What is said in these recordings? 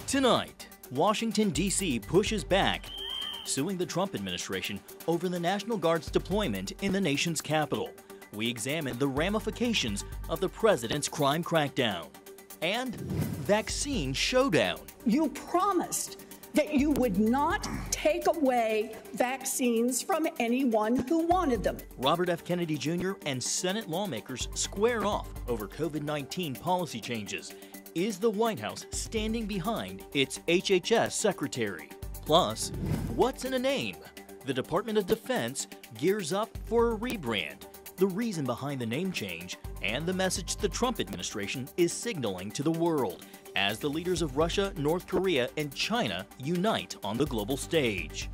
Tonight, Washington, D.C. pushes back, suing the Trump administration over the National Guard's deployment in the nation's capital. We examine the ramifications of the president's crime crackdown and vaccine showdown. You promised that you would not take away vaccines from anyone who wanted them. Robert F. Kennedy Jr. and Senate lawmakers square off over COVID-19 policy changes. Is the White House standing behind its HHS secretary? Plus, what's in a name? The Department of Defense gears up for a rebrand, the reason behind the name change, and the message the Trump administration is signaling to the world as the leaders of Russia, North Korea, and China unite on the global stage.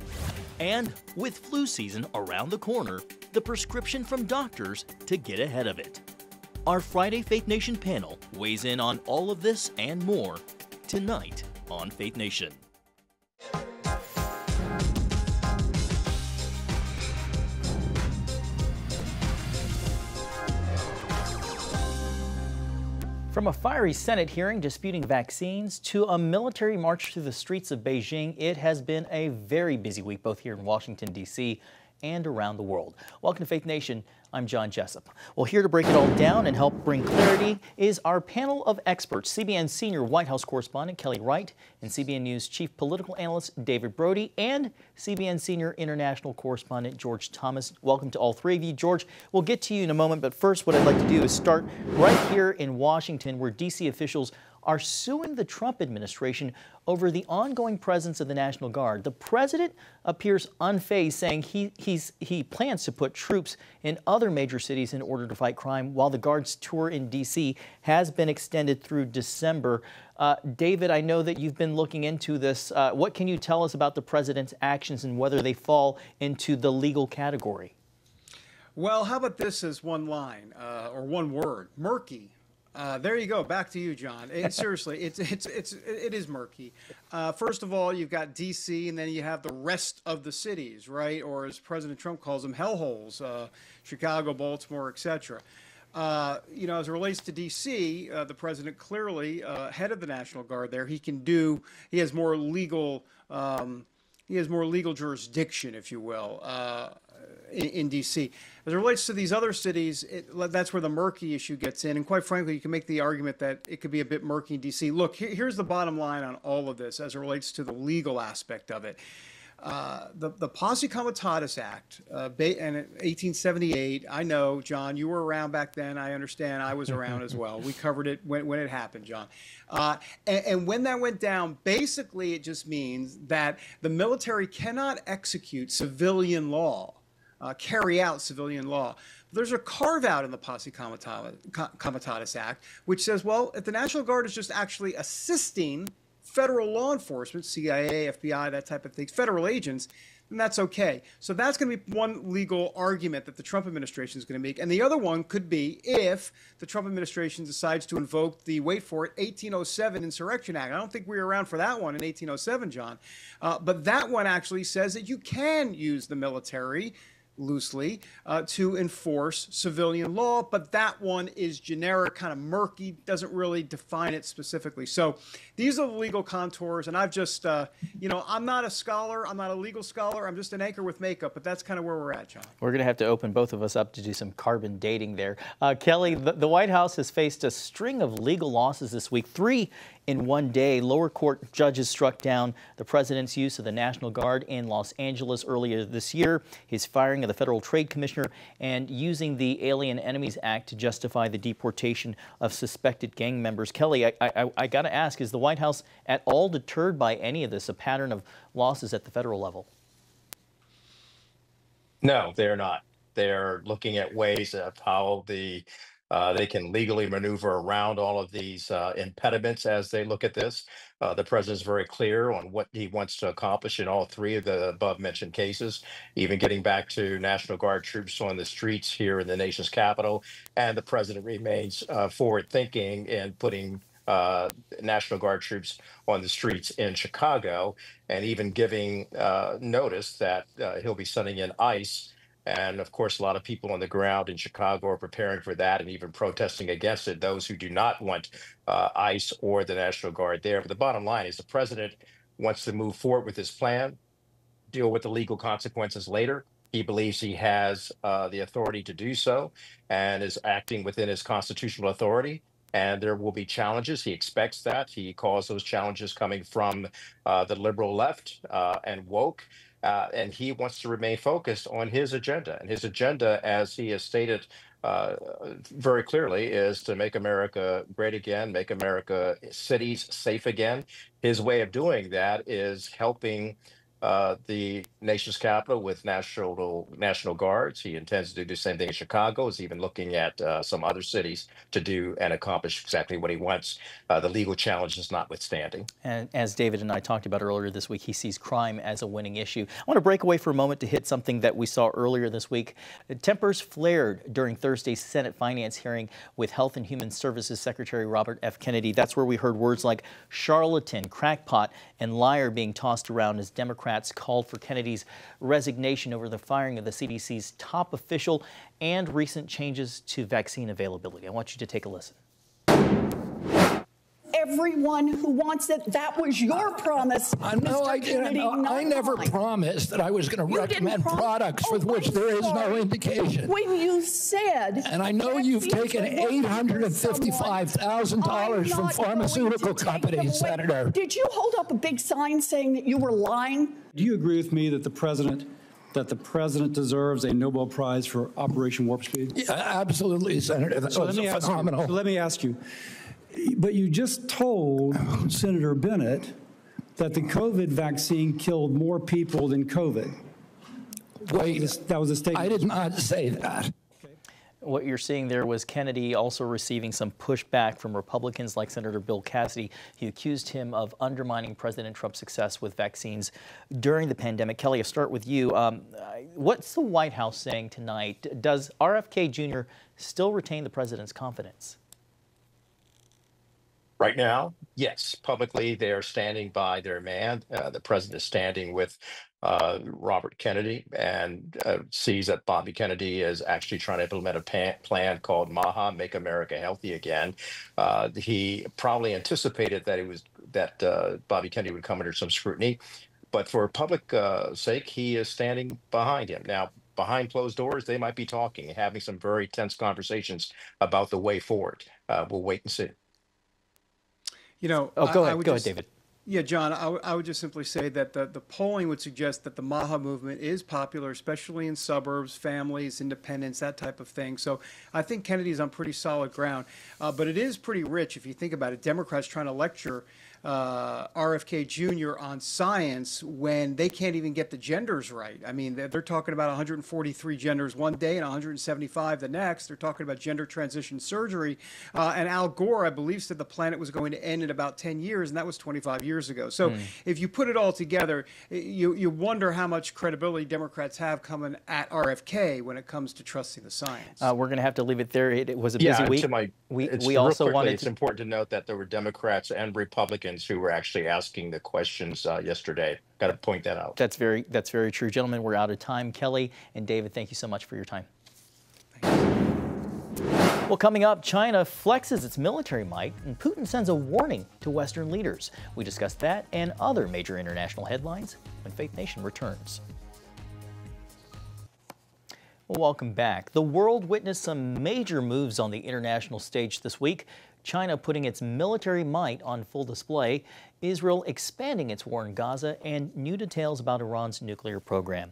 And with flu season around the corner, the prescription from doctors to get ahead of it. Our Friday Faith Nation panel weighs in on all of this and more tonight on Faith Nation. From a fiery Senate hearing disputing vaccines to a military march through the streets of Beijing, it has been a very busy week both here in Washington, D.C. and around the world. Welcome to Faith Nation. I'm John Jessup. Well, here to break it all down and help bring clarity is our panel of experts, CBN senior White House correspondent Kelly Wright and CBN News chief political analyst David Brody and CBN senior international correspondent George Thomas. Welcome to all three of you. George, we'll get to you in a moment, but first what I'd like to do is start right here in Washington, where D.C. officials are suing the Trump administration over the ongoing presence of the National Guard. The president appears unfazed, saying he plans to put troops in other major cities in order to fight crime, while the Guard's tour in D.C. has been extended through December. David, I know that you've been looking into this. What can you tell us about the president's actions and whether they fall into the legal category? Well, how about this as one line or one word? Murky. There you go. Back to you, John. Seriously, it is murky. First of all, you've got D.C. and then you have the rest of the cities, right? Or as President Trump calls them, hellholes, Chicago, Baltimore, etc. You know, as it relates to D.C., the president clearly, head of the National Guard there, he has more legal jurisdiction, if you will, in D.C. As it relates to these other cities, that's where the murky issue gets in. And quite frankly, you can make the argument that it could be a bit murky in D.C. Look, here's the bottom line on all of this as it relates to the legal aspect of it. The Posse Comitatus Act in 1878, I know, John, you were around back then. I understand. I was around as well. We covered it when it happened, John. And when that went down, basically it just means that the military cannot execute civilian law, carry out civilian law. There's a carve-out in the Posse Comitatus Act, which says, well, if the National Guard is just actually assisting federal law enforcement, CIA, FBI, that type of thing, federal agents, then that's okay. So that's going to be one legal argument that the Trump administration is going to make. And the other one could be if the Trump administration decides to invoke the, wait for it, 1807 Insurrection Act. I don't think we were around for that one in 1807, John. But that one actually says that you can use the military loosely to enforce civilian law, but that one is generic, kind of murky, doesn't really define it specifically. So these are the legal contours, and I've just, you know, I'm not a scholar, I'm not a legal scholar, I'm just an anchor with makeup, but that's kind of where we're at, John. We're going to have to open both of us up to do some carbon dating there. Kelly, the White House has faced a string of legal losses this week, 3 in one day. Lower court judges struck down the president's use of the National Guard in Los Angeles earlier this year, his firing of the Federal Trade Commissioner, and using the Alien Enemies Act to justify the deportation of suspected gang members. Kelly, I got to ask, is the White House at all deterred by any of this, a pattern of losses at the federal level? No, they're not. They're looking at ways of how they can legally maneuver around all of these impediments as they look at this. The president's very clear on what he wants to accomplish in all 3 of the above mentioned cases, even getting back to National Guard troops on the streets here in the nation's capital. And the president remains forward thinking and putting National Guard troops on the streets in Chicago, and even giving notice that he'll be sending in ICE And of course, a lot of people on the ground in Chicago are preparing for that and even protesting against it, those who do not want ICE or the National Guard there. But the bottom line is the president wants to move forward with his plan, deal with the legal consequences later. He believes he has the authority to do so and is acting within his constitutional authority. And there will be challenges. He expects that. He calls those challenges coming from the liberal left and woke. And he wants to remain focused on his agenda. And his agenda, as he has stated very clearly, is to make America great again, make America cities safe again. His way of doing that is helping the nation's capital with national guards. He intends to do the same thing in Chicago. He's even looking at some other cities to do and accomplish exactly what he wants, the legal challenges notwithstanding. And as David and I talked about earlier this week, he sees crime as a winning issue. I want to break away for a moment to hit something that we saw earlier this week. Tempers flared during Thursday's Senate Finance hearing with Health and Human Services Secretary Robert F. Kennedy. That's where we heard words like charlatan, crackpot, and liar being tossed around as Democrats called for Kennedy's resignation over the firing of the CDC's top official and recent changes to vaccine availability. I want you to take a listen. Everyone who wants it, that was your promise. No, I didn't. I never promised that I was going to recommend products with which there is no indication. When you said, and I know you've taken $855,000 from pharmaceutical companies, Senator. Did you hold up a big sign saying that you were lying? Do you agree with me that the president deserves a Nobel Prize for Operation Warp Speed? Yeah, absolutely, Senator. That was phenomenal. Let me ask you. But you just told Senator Bennett that the COVID vaccine killed more people than COVID. Wait, that was a statement. I did not say that. What you're seeing there was Kennedy also receiving some pushback from Republicans like Senator Bill Cassidy. He accused him of undermining President Trump's success with vaccines during the pandemic. Kelly, I'll start with you. What's the White House saying tonight? Does RFK Jr. still retain the president's confidence? Right now, yes. Publicly, they are standing by their man. The president is standing with Robert Kennedy and sees that Bobby Kennedy is actually trying to implement a plan called MAHA, Make America Healthy Again. He probably anticipated that Bobby Kennedy would come under some scrutiny, but for public sake, he is standing behind him. Now, behind closed doors, they might be talking, having some very tense conversations about the way forward. We'll wait and see. You know, go ahead, David. Yeah, John, I would just simply say that the polling would suggest that the MAHA movement is popular, especially in suburbs, families, independents, that type of thing. So I think Kennedy's on pretty solid ground. But it is pretty rich if you think about it. Democrats trying to lecture RFK Jr. on science when they can't even get the genders right. I mean, they're talking about 143 genders one day and 175 the next. They're talking about gender transition surgery. And Al Gore, I believe, said the planet was going to end in about 10 years, and that was 25 years ago. So if you put it all together, you wonder how much credibility Democrats have coming at RFK when it comes to trusting the science. We're going to have to leave it there. It was a busy week. We also wanted it's important to note that there were Democrats and Republicans who were actually asking the questions yesterday. Got to point that out. That's very true. Gentlemen, we're out of time. Kelly and David, thank you so much for your time. Well, coming up, China flexes its military might and Putin sends a warning to Western leaders. We discuss that and other major international headlines when Faith Nation returns. Well, welcome back. The world witnessed some major moves on the international stage this week. China putting its military might on full display, Israel expanding its war in Gaza, and new details about Iran's nuclear program.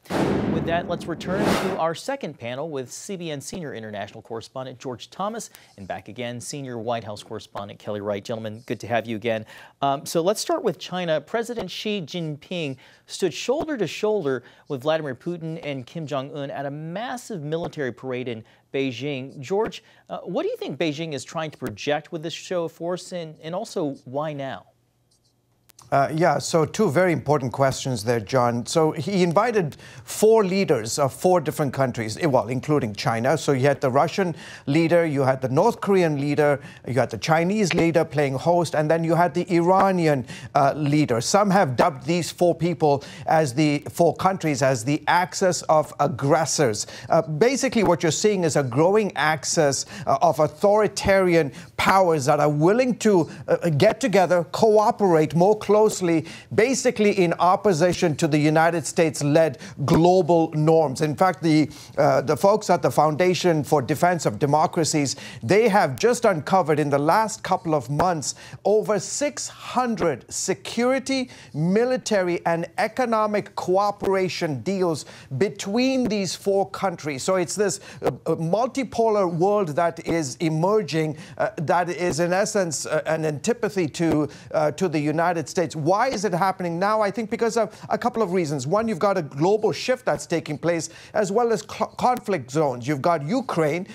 With that, let's return to our second panel with CBN senior international correspondent George Thomas, and back again, senior White House correspondent Kelly Wright. Gentlemen, good to have you again. So let's start with China. President Xi Jinping stood shoulder to shoulder with Vladimir Putin and Kim Jong-un at a massive military parade in Beijing. George, what do you think Beijing is trying to project with this show of force, and also why now? Yeah, so two very important questions there, John. So he invited 4 leaders of 4 different countries, well, including China. So you had the Russian leader, you had the North Korean leader, you had the Chinese leader playing host, and then you had the Iranian leader. Some have dubbed these 4 people as the 4 countries as the axis of aggressors. Basically, what you're seeing is a growing axis of authoritarian powers that are willing to get together, cooperate more closely, basically in opposition to the United States-led global norms. In fact, the folks at the Foundation for Defense of Democracies, they have just uncovered in the last couple of months over 600 security, military, and economic cooperation deals between these 4 countries. So it's this multipolar world that is emerging, that is in essence an antipathy to the United States. Why is it happening now? I think because of a couple of reasons. One, you've got a global shift that's taking place, as well as conflict zones. You've got Ukraine,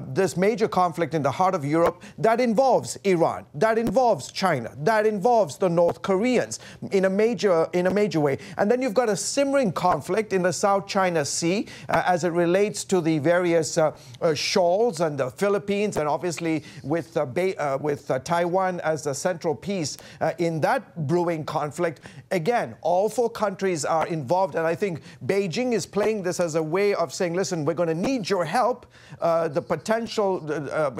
this major conflict in the heart of Europe that involves Iran, that involves China, that involves the North Koreans in a major way. And then you've got a simmering conflict in the South China Sea as it relates to the various shoals and the Philippines, and obviously with Taiwan as the central piece in that brewing conflict. Again, all 4 countries are involved, and I think Beijing is playing this as a way of saying, listen, we're going to need your help, the potential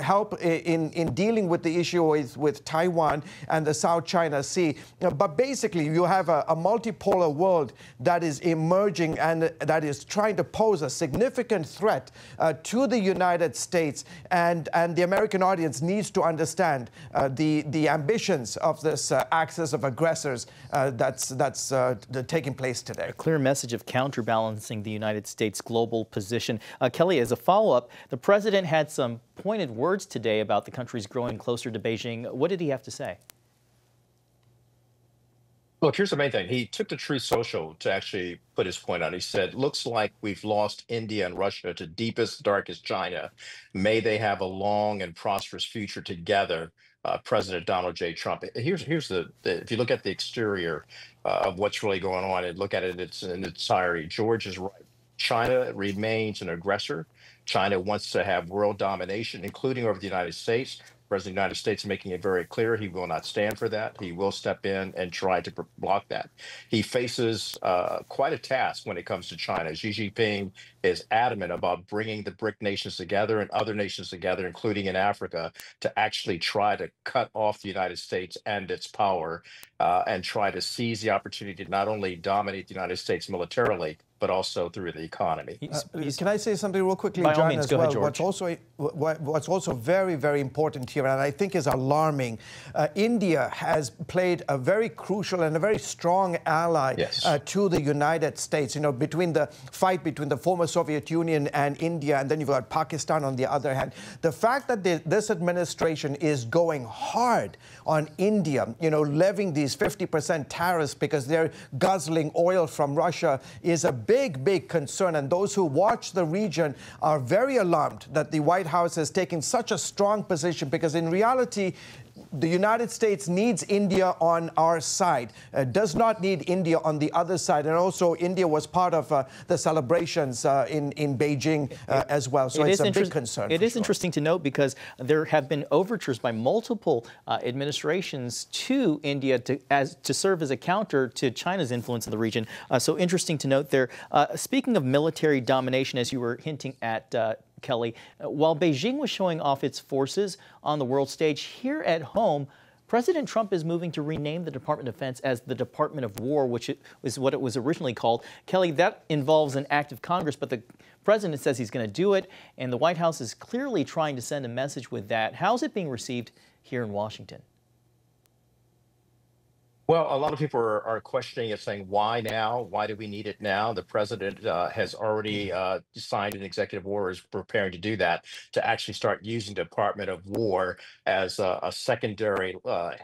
help in dealing with the issue with Taiwan and the South China Sea. But basically, you have a multipolar world that is emerging and that is trying to pose a significant threat to the United States, and the American audience needs to understand the ambitions of this axis of aggressors that's taking place today. A clear message of counterbalancing the United States' global position. Kelly, as a follow-up, the president had some pointed words today about the countries growing closer to Beijing. What did he have to say? Look, here's the main thing. He took to Truth Social to actually put his point out. He said, looks like we've lost India and Russia to deepest, darkest China. May they have a long and prosperous future together. President Donald J. Trump. Here's if you look at the exterior of what's really going on and look at it in its entirety, George is right. China remains an aggressor. China wants to have world domination, including over the United States. President of the United States making it very clear he will not stand for that. He will step in and try to block that. He faces quite a task when it comes to China. Xi Jinping is adamant about bringing the BRIC nations together and other nations together, including in Africa, to actually try to cut off the United States and its power and try to seize the opportunity to not only dominate the United States militarily, but also through the economy. Can I say something real quickly, By all John, means, as go well? ahead, George. What's also very, very important here, and I think is alarming, India has played a very crucial and a very strong ally to the United States. You know, between the fight between the former Soviet Union and India, and then you've got Pakistan on the other hand. The fact that this administration is going hard on India, you know, levying these 50% tariffs because they're guzzling oil from Russia is a big concern, and those who watch the region are very alarmed that the White House is taking such a strong position, because in reality, the United States needs India on our side, does not need India on the other side. And also, India was part of the celebrations in Beijing as well. So it's a big concern. It is interesting to note, because there have been overtures by multiple administrations to India to serve as a counter to China's influence in the region. So interesting to note there. Speaking of military domination, as you were hinting at, Kelly, while Beijing was showing off its forces on the world stage, here at home, President Trump is moving to rename the Department of Defense as the Department of War, which is what it was originally called. Kelly, that involves an act of Congress, but the president says he's going to do it, and the White House is clearly trying to send a message with that. How's it being received here in Washington? Well, a lot of people are questioning it, saying, why now? Why do we need it now? The president has already signed an executive order, is preparing to do that, to actually start using Department of War as a secondary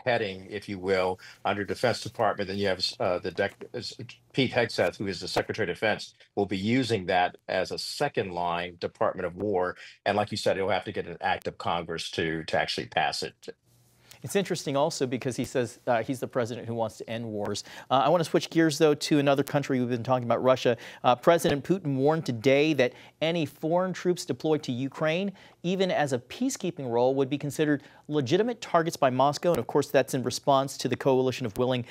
heading, if you will, under Defense Department. Then you have Pete Hegseth, who is the Secretary of Defense, will be using that as a second line Department of War. And like you said, he'll have to get an act of Congress to actually pass it. It's interesting also because he says he's the president who wants to end wars. I want to switch gears, though, to another country we've been talking about, Russia. President Putin warned today that any foreign troops deployed to Ukraine, even as a peacekeeping role, would be considered legitimate targets by Moscow. And of course, that's in response to the Coalition of Willing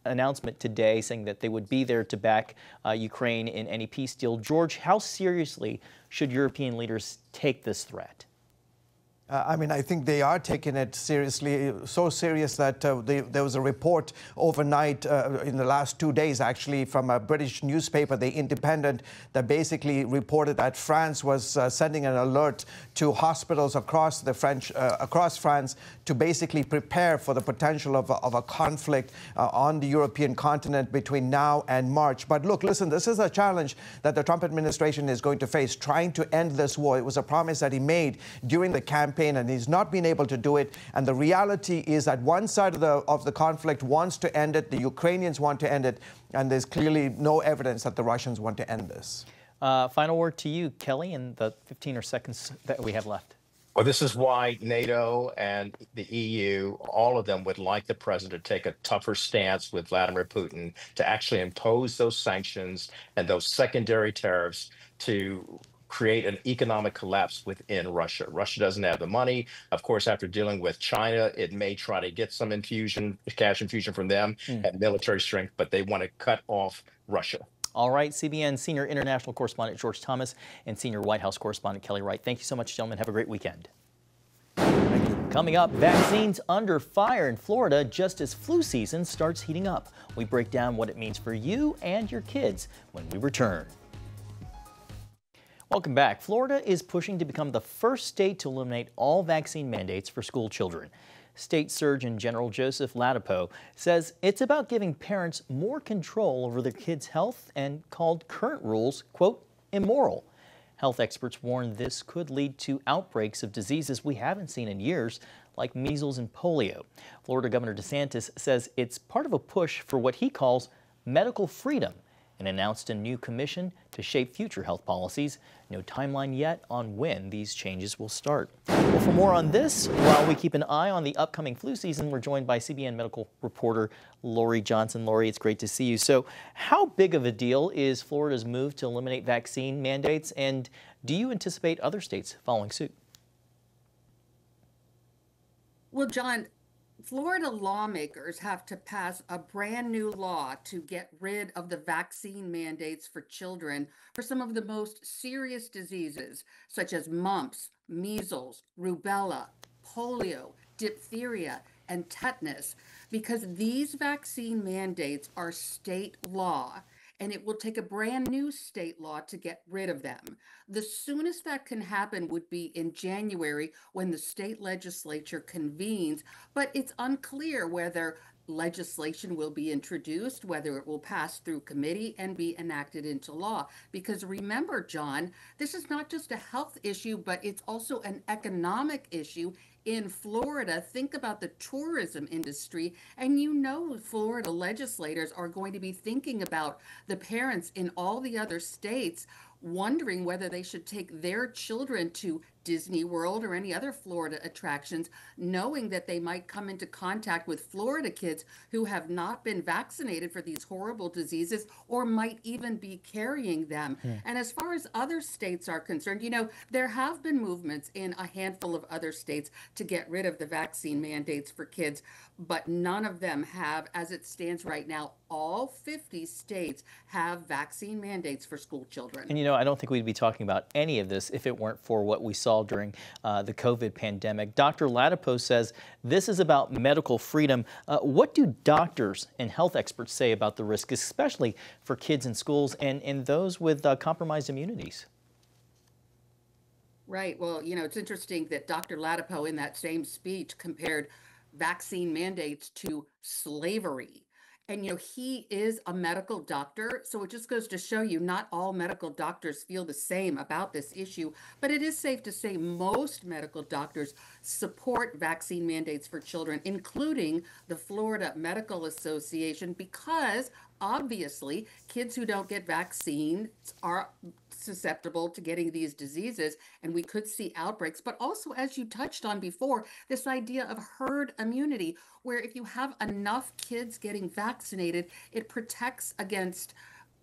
announcement today saying that they would be there to back Ukraine in any peace deal. George, how seriously should European leaders take this threat? I mean, I think they are taking it seriously, so serious that there was a report overnight in the last 2 days, actually, from a British newspaper, The Independent, that basically reported that France was sending an alert to hospitals across France to basically prepare for the potential of a conflict on the European continent between now and March. But look, listen, this is a challenge that the Trump administration is going to face, trying to end this war. It was a promise that he made during the campaign, and he's not been able to do it. And the reality is that one side of the conflict wants to end it, the Ukrainians want to end it, and there's clearly no evidence that the Russians want to end this. Final word to you, Kelly, in the 15 or seconds that we have left. Well, this is why NATO and the EU, all of them would like the president to take a tougher stance with Vladimir Putin to actually impose those sanctions and those secondary tariffs to create an economic collapse within Russia. Russia doesn't have the money. Of course, after dealing with China, it may try to get some cash infusion from them and military strength, but they want to cut off Russia. All right, CBN Senior International Correspondent George Thomas and Senior White House Correspondent Kelly Wright. Thank you so much, gentlemen. Have a great weekend. Thank you. Coming up, vaccines under fire in Florida just as flu season starts heating up. We break down what it means for you and your kids when we return. Welcome back. Florida is pushing to become the first state to eliminate all vaccine mandates for school children. State Surgeon General Joseph Ladapo says it's about giving parents more control over their kids' health and called current rules, quote, immoral. Health experts warn this could lead to outbreaks of diseases we haven't seen in years, like measles and polio. Florida Governor DeSantis says it's part of a push for what he calls medical freedom and announced a new commission to shape future health policies. No timeline yet on when these changes will start. Well, for more on this, while we keep an eye on the upcoming flu season, we're joined by CBN medical reporter Lori Johnson. Lori, it's great to see you. So how big of a deal is Florida's move to eliminate vaccine mandates, and do you anticipate other states following suit? Well, John, Florida lawmakers have to pass a brand new law to get rid of the vaccine mandates for children for some of the most serious diseases, such as mumps, measles, rubella, polio, diphtheria, and tetanus, because these vaccine mandates are state law, and it will take a brand new state law to get rid of them. The soonest that can happen would be in January when the state legislature convenes, but it's unclear whether legislation will be introduced, whether it will pass through committee and be enacted into law. Because remember, John, this is not just a health issue, but it's also an economic issue. In Florida, think about the tourism industry, and you know Florida legislators are going to be thinking about the parents in all the other states wondering whether they should take their children to Disney World or any other Florida attractions, knowing that they might come into contact with Florida kids who have not been vaccinated for these horrible diseases or might even be carrying them. And as far as other states are concerned, you know, there have been movements in a handful of other states to get rid of the vaccine mandates for kids, but none of them have, as it stands right now. All 50 states have vaccine mandates for school children. And you know, I don't think we'd be talking about any of this if it weren't for what we saw during the COVID pandemic. Dr. Ladapo says this is about medical freedom. What do doctors and health experts say about the risk, especially for kids in schools and those with compromised immunities? Right. Well, you know, it's interesting that Dr. Ladapo in that same speech compared vaccine mandates to slavery. And, you know, he is a medical doctor, so it just goes to show you not all medical doctors feel the same about this issue. But it is safe to say most medical doctors support vaccine mandates for children, including the Florida Medical Association, because obviously kids who don't get vaccines are susceptible to getting these diseases, and we could see outbreaks. But also, as you touched on before, this idea of herd immunity, where if you have enough kids getting vaccinated, it protects against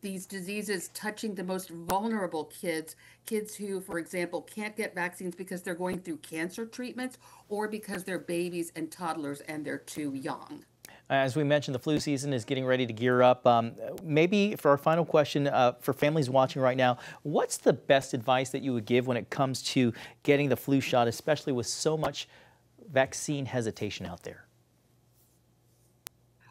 these diseases touching the most vulnerable kids, kids who, for example, can't get vaccines because they're going through cancer treatments or because they're babies and toddlers and they're too young. As we mentioned, the flu season is getting ready to gear up. Maybe for our final question, for families watching right now, what's the best advice that you would give when it comes to getting the flu shot, especially with so much vaccine hesitation out there?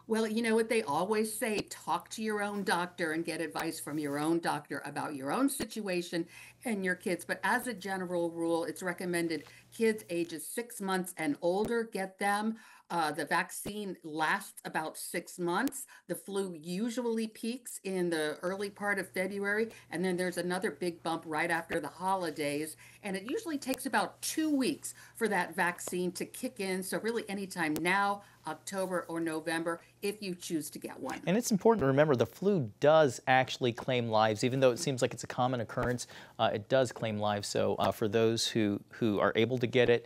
Well, you know what they always say, talk to your own doctor and get advice from your own doctor about your own situation and your kids. But as a general rule, it's recommended kids ages 6 months and older get them. The vaccine lasts about 6 months. The flu usually peaks in the early part of February, and then there's another big bump right after the holidays. And it usually takes about 2 weeks for that vaccine to kick in. So really anytime now, October or November, if you choose to get one. And it's important to remember the flu does actually claim lives, even though it seems like it's a common occurrence. It does claim lives. So for those who are able to get it,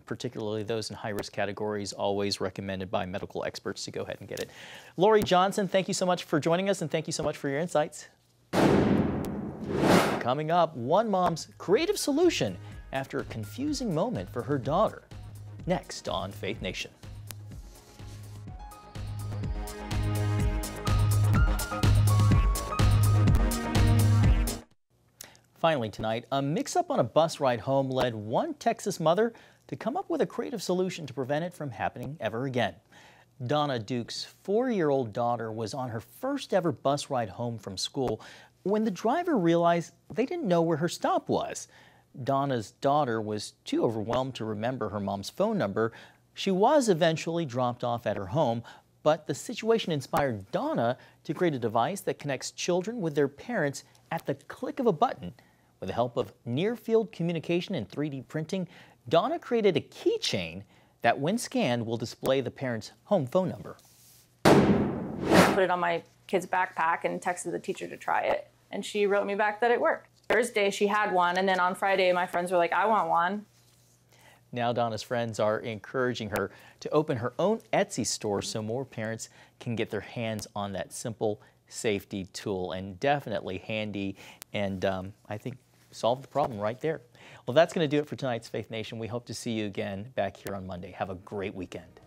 particularly those in high-risk categories, always recommended by medical experts to go ahead and get it. Lori Johnson, thank you so much for joining us, and thank you so much for your insights. Coming up, one mom's creative solution after a confusing moment for her daughter. Next on Faith Nation. Finally tonight, a mix-up on a bus ride home led one Texas mother to come up with a creative solution to prevent it from happening ever again. Donna Duke's 4-year-old daughter was on her first ever bus ride home from school when the driver realized they didn't know where her stop was. Donna's daughter was too overwhelmed to remember her mom's phone number. She was eventually dropped off at her home, but the situation inspired Donna to create a device that connects children with their parents at the click of a button. With the help of near-field communication and 3D printing, Donna created a keychain that, when scanned, will display the parent's home phone number. I put it on my kid's backpack and texted the teacher to try it, and she wrote me back that it worked. Thursday, she had one, and then on Friday, my friends were like, I want one. Now Donna's friends are encouraging her to open her own Etsy store so more parents can get their hands on that simple safety tool, and definitely handy, and I think solve the problem right there. Well, that's going to do it for tonight's Faith Nation. We hope to see you again back here on Monday. Have a great weekend.